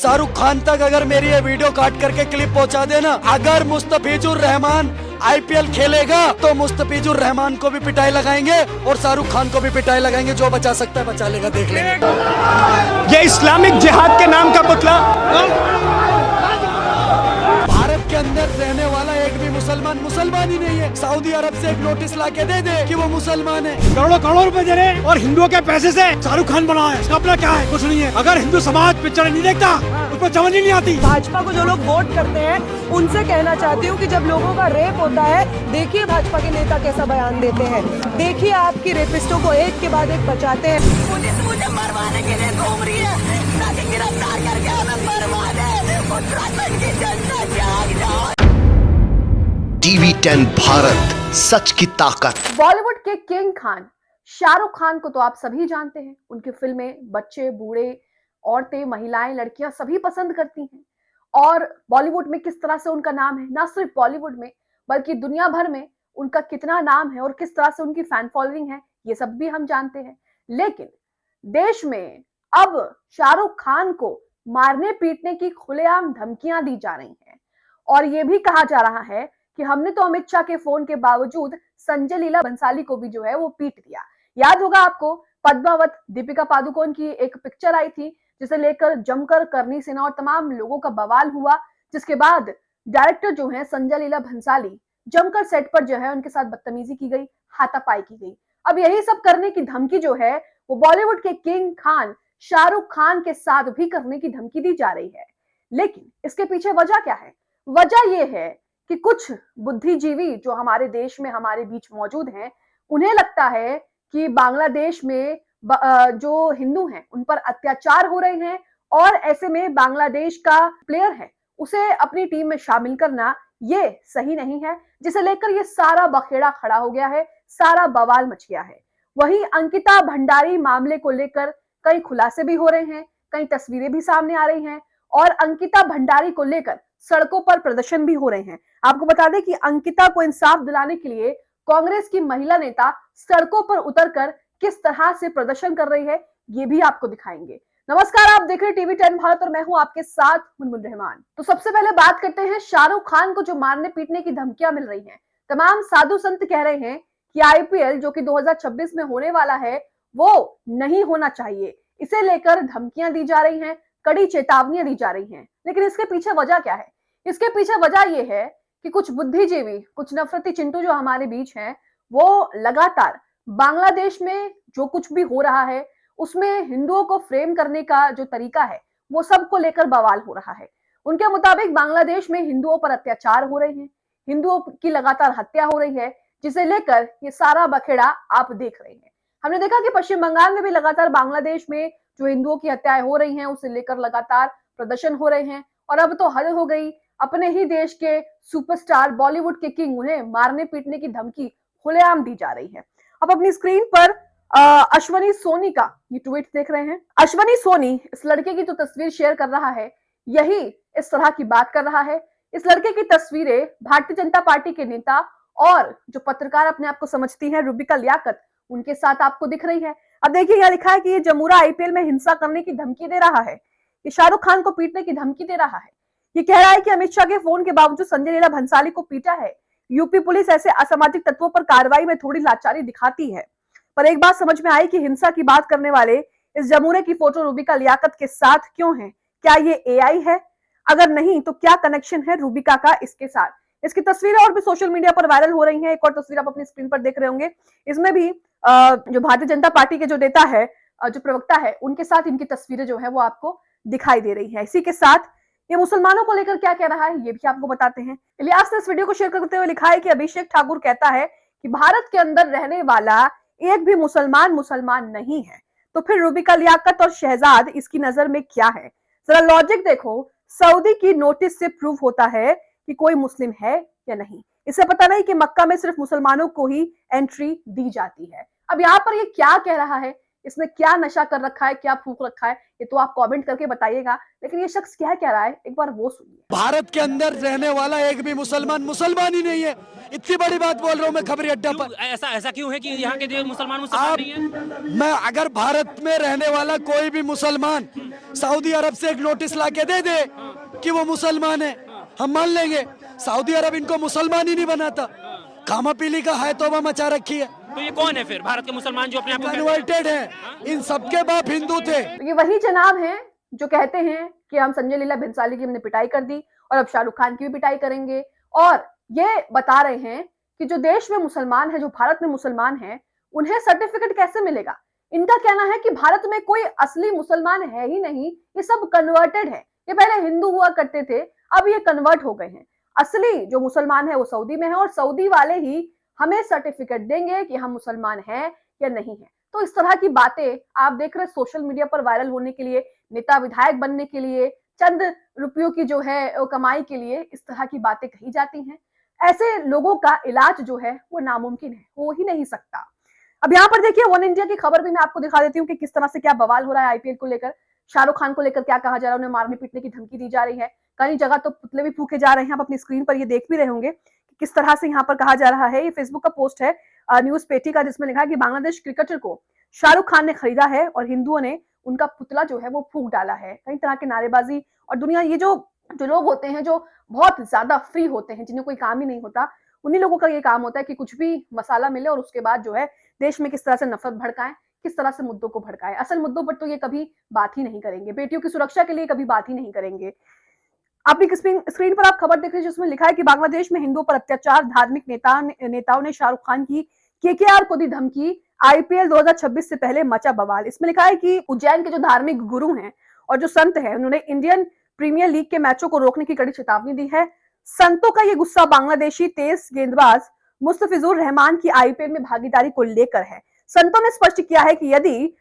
शाहरुख खान तक अगर मेरी ये वीडियो काट करके क्लिप पहुंचा देना, अगर मुस्तफिजुर रहमान आईपीएल खेलेगा तो मुस्तफिजुर रहमान को भी पिटाई लगाएंगे और शाहरुख खान को भी पिटाई लगाएंगे। जो बचा सकता है बचा लेगा, देख लेंगे। ये इस्लामिक जिहाद के नाम का पुतला भारत के अंदर रहने वाला एक भी मुसलमान ही नहीं है। सऊदी अरब से एक नोटिस ला के दे दे कि वो मुसलमान है। करोड़ों रुपए दे रहे और हिंदुओं के पैसे से शाहरुख खान बना है। इसका अपना क्या है? कुछ नहीं है। अगर हिंदू समाज पिक्चर नहीं देखता उस पर समझ ही नहीं आती। भाजपा को जो लोग वोट करते हैं उनसे कहना चाहती हूँ कि जब लोगों का रेप होता है, देखिए भाजपा के नेता कैसा बयान देते हैं। देखिए आपकी रेपिस्टों को एक के बाद एक बचाते हैं। पुलिस मुझे मरवाने के लिए घूम रही है, ताकि गिरफ्तार करके हमें मरवा दे। उत्तराखंड की जनता जाग जाओ। TV10 भारत, सच की ताकत। बॉलीवुड के किंग खान शाहरुख खान को तो आप सभी जानते हैं। उनकी फिल्में बच्चे, बूढ़े, औरतें, महिलाएं, लड़कियां सभी पसंद करती हैं। और बॉलीवुड में किस तरह से उनका नाम है, ना सिर्फ बॉलीवुड में बल्कि दुनिया भर में उनका कितना नाम है और किस तरह से उनकी फैन फॉलोइंग है, ये सब भी हम जानते हैं। लेकिन देश में अब शाहरुख खान को मारने पीटने की खुलेआम धमकियां दी जा रही हैं और ये भी कहा जा रहा है कि हमने तो अमित शाह के फोन के बावजूद संजय लीला भंसाली को भी जो है वो पीट दिया। याद होगा आपको, पद्मावत दीपिका पादुकोण की एक पिक्चर आई थी जिसे लेकर जमकर करनी सेना और तमाम लोगों का बवाल हुआ, जिसके बाद डायरेक्टर जो है संजय लीला भंसाली जमकर सेट पर जो है उनके साथ बदतमीजी की गई, हाथापाई की गई। अब यही सब करने की धमकी जो है वो बॉलीवुड के किंग खान शाहरुख खान के साथ भी करने की धमकी दी जा रही है। लेकिन इसके पीछे वजह क्या है? वजह यह है कि कुछ बुद्धिजीवी जो हमारे देश में हमारे बीच मौजूद हैं, उन्हें लगता है कि बांग्लादेश में जो हिंदू हैं उन पर अत्याचार हो रहे हैं और ऐसे में बांग्लादेश का प्लेयर है उसे अपनी टीम में शामिल करना ये सही नहीं है, जिसे लेकर ये सारा बखेड़ा खड़ा हो गया है, सारा बवाल मच गया है। वहीं अंकिता भंडारी मामले को लेकर कई खुलासे भी हो रहे हैं, कई तस्वीरें भी सामने आ रही हैं और अंकिता भंडारी को लेकर सड़कों पर प्रदर्शन भी हो रहे हैं। आपको बता दें कि अंकिता को इंसाफ दिलाने के लिए कांग्रेस की महिला नेता सड़कों पर उतरकर किस तरह से प्रदर्शन कर रही है, ये भी आपको दिखाएंगे। नमस्कार, आप देख रहे हैं TV10 भारत और मैं हूं आपके साथ मुनमुन रहमान। तो सबसे पहले बात करते हैं शाहरुख खान को जो मारने पीटने की धमकियां मिल रही हैं। तमाम साधु संत कह रहे हैं कि आईपीएल जो कि 2026 में होने वाला है वो नहीं होना चाहिए। इसे लेकर धमकियां दी जा रही हैं, कड़ी चेतावनियां दी जा रही हैं। लेकिन इसके पीछे वजह क्या है? इसके पीछे वजह यह है कि कुछ बुद्धिजीवी, कुछ नफरती चिंटू जो हमारे बीच हैं, वो लगातार बांग्लादेश में जो कुछ भी हो रहा है उसमें हिंदुओं को फ्रेम करने का जो तरीका है वो सबको लेकर बवाल हो रहा है। उनके मुताबिक बांग्लादेश में हिंदुओं पर अत्याचार हो रहे हैं, हिंदुओं की लगातार हत्या हो रही है, जिसे लेकर ये सारा बखेड़ा आप देख रहे हैं। हमने देखा कि पश्चिम बंगाल में भी लगातार बांग्लादेश में जो हिंदुओं की हत्याएं हो रही हैं उसे लेकर लगातार प्रदर्शन हो रहे हैं और अब तो हद हो गई, अपने ही देश के सुपरस्टार बॉलीवुड के किंग उन्हें मारने पीटने की धमकी खुलेआम दी जा रही है। अब अपनी स्क्रीन पर अश्वनी सोनी का ये ट्वीट देख रहे हैं। अश्वनी सोनी इस लड़के की जो तस्वीर शेयर कर रहा है, यही इस तरह की बात कर रहा है। इस लड़के की तस्वीरें भारतीय जनता पार्टी के नेता और जो पत्रकार अपने आप को समझती हैं रूबिका लियाकत, उनके साथ आपको दिख रही है। अब देखिए यहाँ लिखा है कि ये जमूरा आईपीएल में हिंसा करने की धमकी दे रहा है, ये शाहरुख खान को पीटने की धमकी दे रहा है। ये कह रहा है कि अमित शाह के फोन के बावजूद संजय लीला भंसाली को पीटा है। यूपी पुलिस ऐसे असामाजिक तत्वों पर कार्रवाई में थोड़ी लाचारी दिखाती है। पर एक बात समझ में आई कि हिंसा की बात करने वाले इस जमूरे की फोटो रूबिका लियाकत के साथ क्यों है? क्या ये एआई है? अगर नहीं तो क्या कनेक्शन है रूबिका का इसके साथ? इसकी तस्वीरें और भी सोशल मीडिया पर वायरल हो रही हैं। एक और तस्वीर आप अपनी स्क्रीन पर देख रहे होंगे, इसमें भी जो भारतीय जनता पार्टी के जो नेता है, जो प्रवक्ता है, उनके साथ इनकी तस्वीरें जो है वो आपको दिखाई दे रही है। इसी के साथ ये मुसलमानों को लेकर क्या कह रहा है ये भी आपको बताते हैं। इलियास ने इस वीडियो को शेयर करते हुए लिखा है कि अभिषेक ठाकुर कहता है कि भारत के अंदर रहने वाला एक भी मुसलमान नहीं है, तो फिर रूबिका लियाकत और शहजाद इसकी नजर में क्या है? जरा लॉजिक देखो, सऊदी की नोटिस से प्रूव होता है कि कोई मुस्लिम है या नहीं। इसे पता नहीं कि मक्का में सिर्फ मुसलमानों को ही एंट्री दी जाती है। अब यहाँ पर ये क्या कह रहा है इसने क्या नशा कर रखा है, क्या फूक रखा है, ये तो आप कमेंट करके बताइएगा। लेकिन ये शख्स क्या कह रहा है, एक बार वो सुनिए। भारत के अंदर रहने वाला एक भी मुसलमान ही नहीं है। इतनी बड़ी बात बोल रहा हूँ मैं खबरी अड्डा पर। ऐसा क्यों है कि यहाँ के जो मुसलमान नहीं है? मैं अगर भारत में रहने वाला कोई भी मुसलमान सऊदी अरब से एक नोटिस लाके दे दे कि वो मुसलमान है, हम मान लेंगे। सऊदी अरब इनको मुसलमान ही नहीं बनाता, खामा पीली का है तौबा मचा रखी है। तो ये कौन है फिर भारत के मुसलमान जो अपने आप को कन्वर्टेड है? इन सबके बाप हिंदू थे। ये वही जनाब हैं जो कहते हैं कि हम संजय लीला भंसाली की हमने पिटाई कर दी और अब शाहरुख खान की भी पिटाई करेंगे, और ये बता रहे हैं कि जो देश में मुसलमान है, जो भारत में मुसलमान है, उन्हें सर्टिफिकेट कैसे मिलेगा। इनका कहना है कि भारत में कोई असली मुसलमान है ही नहीं, ये सब कन्वर्टेड है। ये पहले हिंदू हुआ करते थे, अब ये कन्वर्ट हो गए हैं। असली जो मुसलमान है वो सऊदी में है और सऊदी वाले ही हमें सर्टिफिकेट देंगे कि हम मुसलमान हैं या नहीं है। तो इस तरह की बातें आप देख रहे हैं सोशल मीडिया पर वायरल होने के लिए, नेता विधायक बनने के लिए, चंद रुपयों की जो है कमाई के लिए इस तरह की बातें कही जाती हैं। ऐसे लोगों का इलाज जो है वो नामुमकिन है, हो ही नहीं सकता। अब यहाँ पर देखिए वन इंडिया की खबर भी मैं आपको दिखा देती हूँ कि किस तरह से क्या बवाल हो रहा है आईपीएल को लेकर। शाहरुख खान को लेकर क्या कहा जा रहा है, उन्हें मारने पीटने की धमकी दी जा रही है, कई जगह तो पुतले भी फूके जा रहे हैं। आप अपनी स्क्रीन पर ये देख भी रहे होंगे कि किस तरह से यहाँ पर कहा जा रहा है। ये फेसबुक का पोस्ट है न्यूज पेटी का, जिसमें लिखा है कि बांग्लादेश क्रिकेटर को शाहरुख खान ने खरीदा है और हिंदुओं ने उनका पुतला जो है वो फूक डाला है। कई तरह के नारेबाजी और दुनिया, ये जो लोग होते हैं जो बहुत ज्यादा फ्री होते हैं, जिन्हें कोई काम ही नहीं होता, उन्हीं लोगों का ये काम होता है कि कुछ भी मसाला मिले और उसके बाद जो है देश में किस तरह से नफरत भड़काएं, किस तरह से मुद्दों को भड़काएं। असल मुद्दों पर तो ये कभी बात ही नहीं करेंगे, बेटियों की सुरक्षा के लिए कभी बात ही नहीं करेंगे। आपकी स्क्रीन पर आप खबर देख रहे हैं जिसमें लिखा है कि बांग्लादेश में हिंदुओं पर अत्याचार, धार्मिक नेताओं ने शाहरुख खान की केकेआर को दी धमकी, आईपीएल 2026 से पहले मचा बवाल। इसमें लिखा है कि उज्जैन के जो धार्मिक गुरु हैं और जो संत हैं, उन्होंने इंडियन प्रीमियर लीग के मैचों को रोकने की कड़ी चेतावनी दी है। संतों का ये गुस्सा बांग्लादेशी तेज गेंदबाज मुस्तफिजुर रहमान की आईपीएल में भागीदारी को लेकर है। संतों ने स्पष्ट किया है कि यदि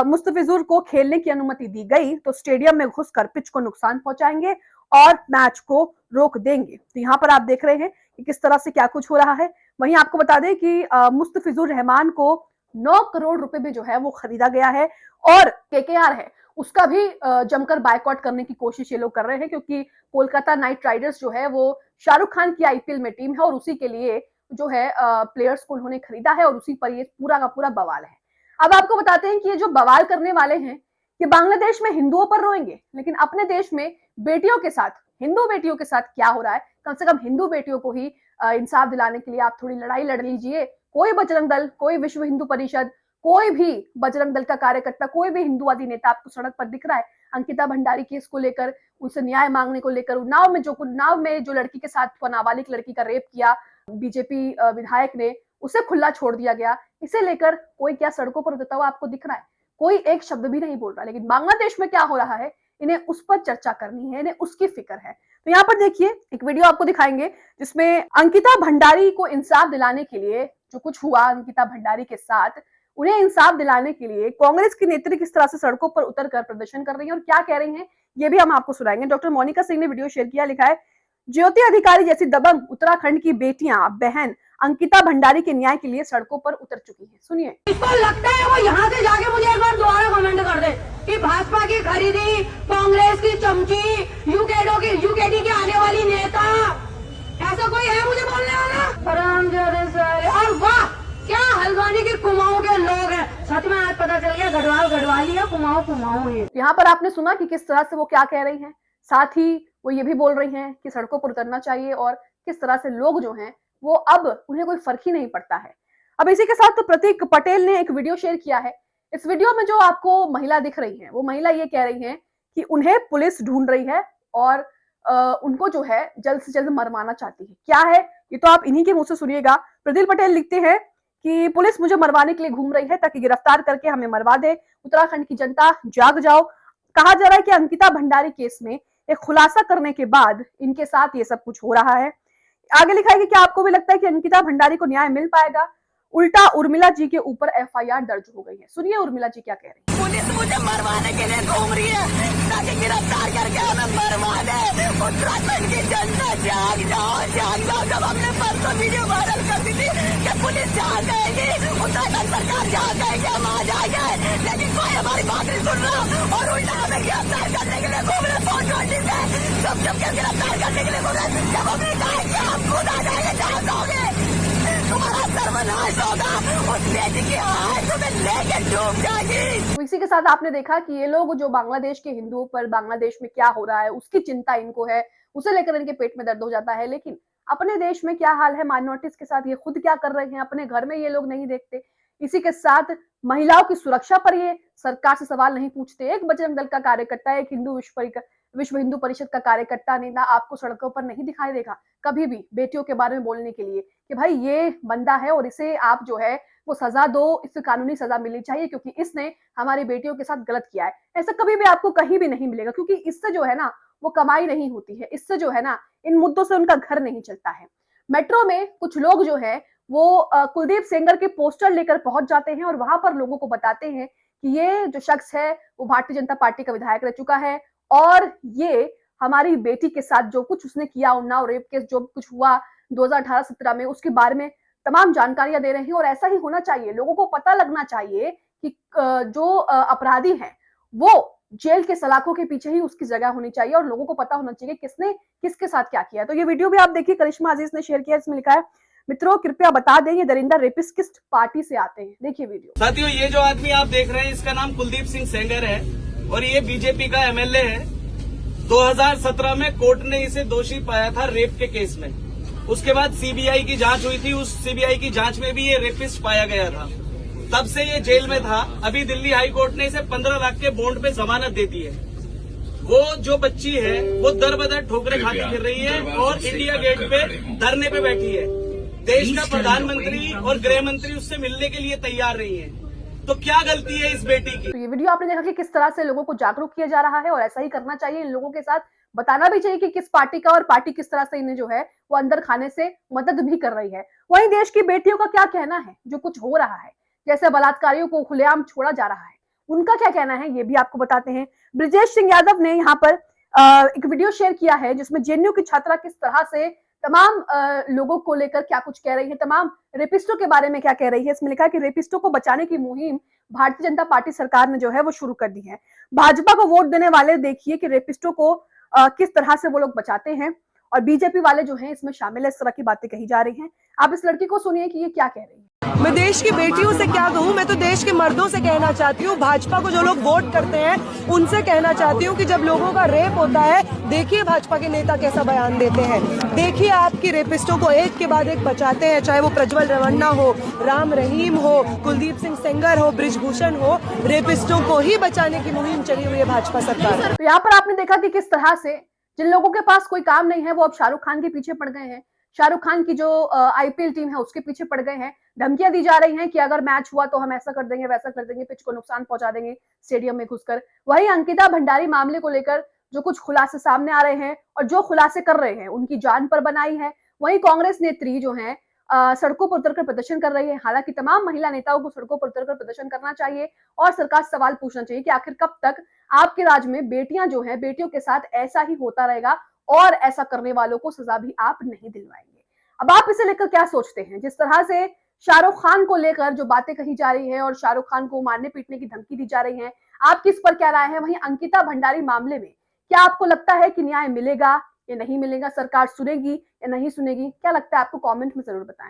मुस्तफिजुर को खेलने की अनुमति दी गई तो स्टेडियम में घुसकर पिच को नुकसान पहुंचाएंगे और मैच को रोक देंगे। तो यहाँ पर आप देख रहे हैं कि किस तरह से क्या कुछ हो रहा है। वहीं आपको बता दें कि मुस्तफिजुर रहमान को 9 करोड़ रुपए में जो है वो खरीदा गया है और केकेआर है उसका भी जमकर बायकॉट करने की कोशिश ये लोग कर रहे हैं, क्योंकि कोलकाता नाइट राइडर्स जो है वो शाहरुख खान की आईपीएल में टीम है और उसी के लिए जो है प्लेयर्स को उन्होंने खरीदा है और उसी पर ये पूरा का पूरा बवाल है। अब आपको बताते हैं कि ये जो बवाल करने वाले हैं कि बांग्लादेश में हिंदुओं पर रोएंगे, लेकिन अपने देश में बेटियों के साथ, हिंदू बेटियों के साथ क्या हो रहा है, कम से कम हिंदू बेटियों को ही इंसाफ दिलाने के लिए आप थोड़ी लड़ाई लड़ लीजिए। कोई बजरंग दल, कोई विश्व हिंदू परिषद, कोई भी बजरंग दल का कार्यकर्ता, कोई भी हिंदुवादी नेता आपको सड़क पर दिख रहा है अंकिता भंडारी केस को लेकर, उनसे न्याय मांगने को लेकर, उन्नाव में जो लड़की के साथ नाबालिग लड़की का रेप किया बीजेपी विधायक ने, उसे खुला छोड़ दिया गया, इसे लेकर कोई क्या सड़कों पर उतरता हुआ आपको दिख रहा है? कोई एक शब्द भी नहीं बोल रहा। लेकिन बांग्लादेश में क्या हो रहा है, इन्हें उस पर चर्चा करनी है, इन्हें उसकी फिक्र है। तो यहाँ पर देखिए एक वीडियो आपको दिखाएंगे जिसमें अंकिता भंडारी को इंसाफ दिलाने के लिए जो कुछ हुआ अंकिता भंडारी के साथ, उन्हें इंसाफ दिलाने के लिए कांग्रेस की नेत्री किस तरह से सड़कों पर उतरकर प्रदर्शन कर रही है और क्या कह रही हैं, ये भी हम आपको सुनाएंगे। डॉक्टर मोनिका सिंह ने वीडियो शेयर किया, लिखा है ज्योति अधिकारी जैसी दबंग उत्तराखंड की बेटियां बहन अंकिता भंडारी के न्याय के लिए सड़कों पर उतर चुकी हैं। सुनिए। इसको लगता है वो यहाँ से जाके मुझे एक बार दोबारा कमेंट कर दे कि भाजपा की खरीदी, कांग्रेस की चमची, यूकेडी की आने वाली नेता, ऐसा कोई है मुझे बोलने वाला? और वाह क्या हल्द्वानी की कुमाऊं के लोग हैं। सच में आज पता चल गया गढ़वाली है, कुमाऊं है। यहाँ पर आपने सुना कि किस तरह से वो क्या कह रही हैं, साथ ही वो ये भी बोल रही हैं कि सड़कों पर उतरना चाहिए और किस तरह से लोग जो हैं वो अब उन्हें कोई फर्क ही नहीं पड़ता है। अब इसी के साथ प्रतीक पटेल ने एक वीडियो शेयर किया है। इस वीडियो में जो आपको महिला दिख रही है वो महिला ये कह रही है कि उन्हें पुलिस ढूंढ रही है और उनको जो है जल्द से जल्द मरवाना चाहती है। क्या है ये तो आप इन्हीं के मुंह से सुनिएगा। प्रतीक पटेल लिखते हैं कि पुलिस मुझे मरवाने के लिए घूम रही है ताकि गिरफ्तार करके हमें मरवा दे। उत्तराखंड की जनता जाग जाओ। कहा जा रहा है कि अंकिता भंडारी केस में एक खुलासा करने के बाद इनके साथ ये सब कुछ हो रहा है। आगे लिखा है कि क्या आपको भी लगता है कि अंकिता भंडारी को न्याय मिल पाएगा? उल्टा उर्मिला जी के ऊपर एफआईआर दर्ज हो गई है। सुनिए उर्मिला जी क्या कह रही है। पुलिस मुझे मरवाने के लिए घूम रही है ताकि गिरफ्तार करके हमें मरवा दे। उत्तराखंड की जनता जाग जाओ। जब हमने परसों वीडियो वायरल कर दी थी कि पुलिस जहाँ जाएगी उत्तराखंड सरकार जहाँ जाएगी हम आ जाएंगे, लेकिन कोई हमारी बात नहीं सुन रहा और उल्टा हमें गिरफ्तार करने के लिए घूम रहे 420 से सब के गिरफ्तार करने के लिए घूम रहे। जब हमने कहा कि हम खुद आ जाएंगे जहाँ जाओगे तुम्हारा सर्वनाश होगा, उस बेटी की हाथ तुम्हें लेके डूब जाएगी। तो इसी के साथ आपने देखा कि ये लोग जो बांग्लादेश के हिंदुओं पर बांग्लादेश में क्या हो रहा है उसकी चिंता इनको है, उसे लेकर इनके पेट में दर्द हो जाता है। लेकिन अपने देश में क्या हाल है माइनॉरिटीज के साथ, ये खुद क्या कर रहे हैं, अपने घर में ये लोग नहीं देखते। इसी के साथ महिलाओं की सुरक्षा पर ये सरकार से सवाल नहीं पूछते। एक बजरंग दल का कार्यकर्ता, एक विश्व हिंदू परिषद का कार्यकर्ता नेता आपको सड़कों पर नहीं दिखाई देगा कभी भी बेटियों के बारे में बोलने के लिए कि भाई ये बंदा है और इसे आप जो है वो सजा दो, इसे कानूनी सजा मिलनी चाहिए क्योंकि इसने हमारी बेटियों के साथ गलत किया है। ऐसा कभी भी आपको कहीं भी नहीं मिलेगा क्योंकि इससे जो है ना वो कमाई नहीं होती है, इससे जो है ना इन मुद्दों से उनका घर नहीं चलता है। मेट्रो में कुछ लोग जो है वो कुलदीप सेंगर के पोस्टर लेकर पहुंच जाते हैं और वहां पर लोगों को बताते हैं कि ये जो शख्स है वो भारतीय जनता पार्टी का विधायक रह चुका है और ये हमारी बेटी के साथ जो कुछ उसने किया, उन्नाव रेप केस जो कुछ हुआ 2018-17 में, उसके बारे में तमाम जानकारियां दे रहे हैं। और ऐसा ही होना चाहिए, लोगों को पता लगना चाहिए कि जो अपराधी है वो जेल के सलाखों के पीछे ही उसकी जगह होनी चाहिए और लोगों को पता होना चाहिए किसने किसके साथ क्या किया। तो ये वीडियो भी आप देखिए, करिश्मा अजीज ने शेयर किया, इसमें लिखा है मित्रों कृपया बता दें ये दरिंदा रेपिस्ट किस पार्टी से आते हैं। देखिए वीडियो। साथियों, ये जो आदमी आप देख रहे हैं इसका नाम कुलदीप सिंह सेंगर है और ये बीजेपी का एमएलए है। 2017 में कोर्ट ने इसे दोषी पाया था रेप के केस में। उसके बाद सीबीआई की जांच हुई थी, उस सीबीआई की जांच में भी ये रेपिस्ट पाया गया था। तब से ये जेल में था। अभी दिल्ली हाई कोर्ट ने इसे 15 लाख के बॉन्ड पे जमानत दे दी है। वो जो बच्ची है वो दर बदर ठोकरे खाती फिर रही है और इंडिया गेट पे धरने पे बैठी है। देश का प्रधानमंत्री और गृह मंत्री उससे मिलने के लिए तैयार नहीं है। तो क्या गलती है इस बेटी की? तो ये वीडियो आपने देखा कि किस तरह से लोगों को जागरूक किया जा रहा है और ऐसा ही करना चाहिए। इन लोगों के साथ बताना भी चाहिए कि किस पार्टी का और पार्टी किस तरह से इन्हें जो है वो अंदर खाने से मदद भी कर रही है। वहीं देश की बेटियों का क्या कहना है जो कुछ हो रहा है, जैसे बलात्कारियों को खुलेआम छोड़ा जा रहा है, उनका क्या कहना है ये भी आपको बताते हैं। ब्रिजेश सिंह यादव ने यहाँ पर एक वीडियो शेयर किया है जिसमें जेएनयू की छात्रा किस तरह से तमाम लोगों को लेकर क्या कुछ कह रही है, तमाम रेपिस्टों के बारे में क्या कह रही है। इसमें लिखा है कि रेपिस्टों को बचाने की मुहिम भारतीय जनता पार्टी सरकार ने जो है वो शुरू कर दी है। भाजपा को वोट देने वाले देखिए कि रेपिस्टों को किस तरह से वो लोग बचाते हैं और बीजेपी वाले जो हैं इसमें शामिल है, इस तरह की बातें कही जा रही हैं। आप इस लड़की को सुनिए कि ये क्या कह रही है। मैं देश की बेटियों से क्या कहूँ, मैं तो देश के मर्दों से कहना चाहती हूँ, भाजपा को जो लोग वोट करते हैं उनसे कहना चाहती हूँ कि जब लोगों का रेप होता है देखिए भाजपा के नेता कैसा बयान देते हैं। देखिए आपकी रेपिस्टों को एक के बाद एक बचाते हैं, चाहे वो प्रज्वल रेवन्ना हो, राम रहीम हो, कुलदीप सिंह सेंगर हो, बृजभूषण हो, रेपिस्टों को ही बचाने की मुहिम चली हुई है भाजपा सरकार। तो यहाँ पर आपने देखा कि किस तरह से जिन लोगों के पास कोई काम नहीं है वो अब शाहरुख खान के पीछे पड़ गए हैं। शाहरुख खान की जो आईपीएल टीम है उसके पीछे पड़ गए हैं। धमकियां दी जा रही हैं कि अगर मैच हुआ तो हम ऐसा कर देंगे, वैसा कर देंगे, पिच को नुकसान पहुंचा देंगे स्टेडियम में घुसकर। वही अंकिता भंडारी मामले को लेकर जो कुछ खुलासे सामने आ रहे हैं और जो खुलासे कर रहे हैं उनकी जान पर बनाई है। वही कांग्रेस नेत्री जो है सड़कों पर उतरकर प्रदर्शन कर रही है। हालांकि तमाम महिला नेताओं को सड़कों पर उतरकर प्रदर्शन करना चाहिए और सरकार से सवाल पूछना चाहिए कि आखिर कब तक आपके राज्य में बेटियां जो है बेटियों के साथ ऐसा ही होता रहेगा और ऐसा करने वालों को सजा भी आप नहीं दिलवाएंगे। अब आप इसे लेकर क्या सोचते हैं? जिस तरह से शाहरुख खान को लेकर जो बातें कही जा रही है और शाहरुख खान को मारने पीटने की धमकी दी जा रही है, आपकी इस पर क्या राय है? वहीं अंकिता भंडारी मामले में क्या आपको लगता है कि न्याय मिलेगा या नहीं मिलेगा? सरकार सुनेगी या नहीं सुनेगी? क्या लगता है आपको? कमेंट में जरूर बताएं।